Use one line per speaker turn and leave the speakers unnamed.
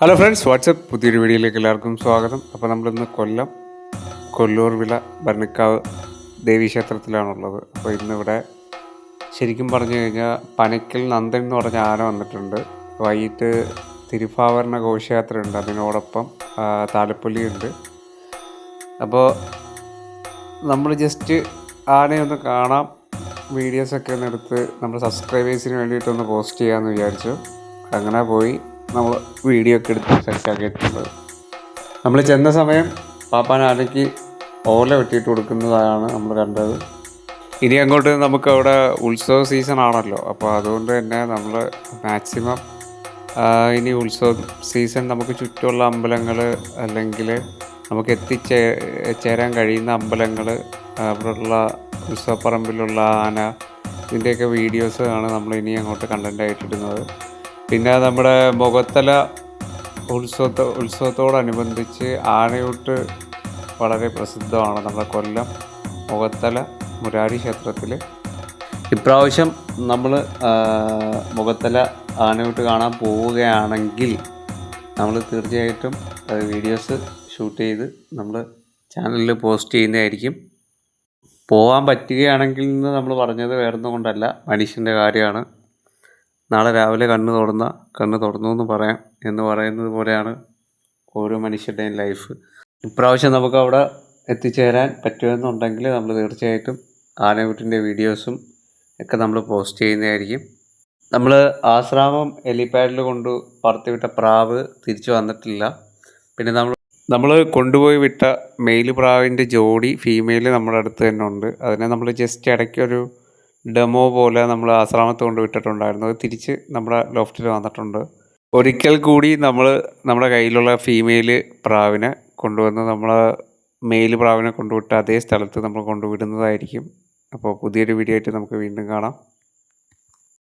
Hello friends, WhatsApp പുതിയൊരു വീഡിയോയിലേക്ക് എല്ലാവർക്കും സ്വാഗതം. അപ്പോൾ നമ്മളിന്ന് കൊല്ലൂർ വിള ഭരണിക്കാവ് ദേവീക്ഷേത്രത്തിലാണുള്ളത്. അപ്പോൾ ഇന്നിവിടെ ശരിക്കും പറഞ്ഞു കഴിഞ്ഞാൽ പനയ്ക്കൽ നന്ദൻ എന്ന് പറഞ്ഞ ആന വന്നിട്ടുണ്ട്. വൈകിട്ട് തിരുവാഭരണ ഘോഷയാത്രയുണ്ട്, അതിനോടൊപ്പം താലപ്പൊലിയുണ്ട്. അപ്പോൾ നമ്മൾ ജസ്റ്റ് ആനയൊന്ന് കാണാം, വീഡിയോസൊക്കെ ഒന്ന് എടുത്ത് നമ്മുടെ സബ്സ്ക്രൈബേഴ്സിന് വേണ്ടിയിട്ടൊന്ന് പോസ്റ്റ് ചെയ്യാമെന്ന് വിചാരിച്ചു. അങ്ങനെ പോയി നമ്മൾ വീഡിയോ ഒക്കെ എടുത്ത് സെറ്റാക്കിയിട്ടുണ്ട്. നമ്മൾ ചെന്ന സമയം പാപ്പാൻ ആനയ്ക്ക് ഓല വെട്ടിയിട്ട് കൊടുക്കുന്നതാണ് നമ്മൾ കണ്ടത്. ഇനി അങ്ങോട്ട് നമുക്ക് അവിടെ ഉത്സവ സീസൺ ആണല്ലോ, അപ്പോൾ അതുകൊണ്ട് തന്നെ നമ്മൾ മാക്സിമം ഇനി ഉത്സവ സീസൺ നമുക്ക് ചുറ്റുമുള്ള അമ്പലങ്ങൾ അല്ലെങ്കിൽ നമുക്ക് ചേരാൻ കഴിയുന്ന അമ്പലങ്ങൾ, അവിടെയുള്ള ഉത്സവപ്പറമ്പിലുള്ള ആന, ഇതിൻ്റെയൊക്കെ വീഡിയോസാണ് നമ്മൾ ഇനി അങ്ങോട്ട് കണ്ടൻ്റായിട്ടിടുന്നത്. പിന്നെ നമ്മുടെ മുഖത്തല ഉത്സവത്തോടനുബന്ധിച്ച് ആനയൂട്ട് വളരെ പ്രസിദ്ധമാണ്. നമ്മുടെ കൊല്ലം മുഖത്തല മുരാരി ക്ഷേത്രത്തിൽ ഇപ്രാവശ്യം നമ്മൾ മുഖത്തല ആനയൂട്ട് കാണാൻ പോവുകയാണെങ്കിൽ നമ്മൾ തീർച്ചയായിട്ടും വീഡിയോസ് ഷൂട്ട് ചെയ്ത് നമ്മൾ ചാനലിൽ പോസ്റ്റ് ചെയ്യുന്നതായിരിക്കും. പോകാൻ പറ്റുകയാണെങ്കിൽ എന്ന് നമ്മൾ പറഞ്ഞത് വേറൊന്നും കൊണ്ടല്ല, മനുഷ്യൻ്റെ കാര്യമാണ്. നാളെ രാവിലെ കണ്ണ് തുറന്നു എന്ന് പറയാം എന്ന് പറയുന്നത് പോലെയാണ് ഓരോ മനുഷ്യരുടെയും ലൈഫ്. ഇപ്രാവശ്യം നമുക്ക് അവിടെ എത്തിച്ചേരാൻ പറ്റുമെന്നുണ്ടെങ്കിൽ നമ്മൾ തീർച്ചയായിട്ടും ആനയൂട്ടിൻ്റെ വീഡിയോസും ഒക്കെ നമ്മൾ പോസ്റ്റ് ചെയ്യുന്നതായിരിക്കും. നമ്മൾ ആശ്രാമം എലിപ്പാഡിൽ കൊണ്ട് പറത്തിവിട്ട പ്രാവ് തിരിച്ചു വന്നിട്ടില്ല. പിന്നെ നമ്മൾ കൊണ്ടുപോയി വിട്ട മെയിൽ പ്രാവിൻ്റെ ജോഡി ഫീമെയിൽ നമ്മുടെ അടുത്ത് തന്നെ ഉണ്ട്. അതിനെ നമ്മൾ ജസ്റ്റ് ഇടയ്ക്കൊരു ഡെമോ പോലെ നമ്മൾ ആശ്രാമത്ത് കൊണ്ട് വിട്ടിട്ടുണ്ടായിരുന്നു. അത് തിരിച്ച് നമ്മുടെ ലോഫ്റ്റിൽ വന്നിട്ടുണ്ട്. ഒരിക്കൽ കൂടി നമ്മൾ നമ്മുടെ കയ്യിലുള്ള ഫീമെയിൽ പ്രാവിനെ കൊണ്ടുവന്ന് മെയിൽ പ്രാവിനെ കൊണ്ടുവിട്ട് അതേ സ്ഥലത്ത് നമ്മൾ കൊണ്ടുവിടുന്നതായിരിക്കും. അപ്പോൾ പുതിയൊരു വീഡിയോ ആയിട്ട് നമുക്ക് വീണ്ടും കാണാം.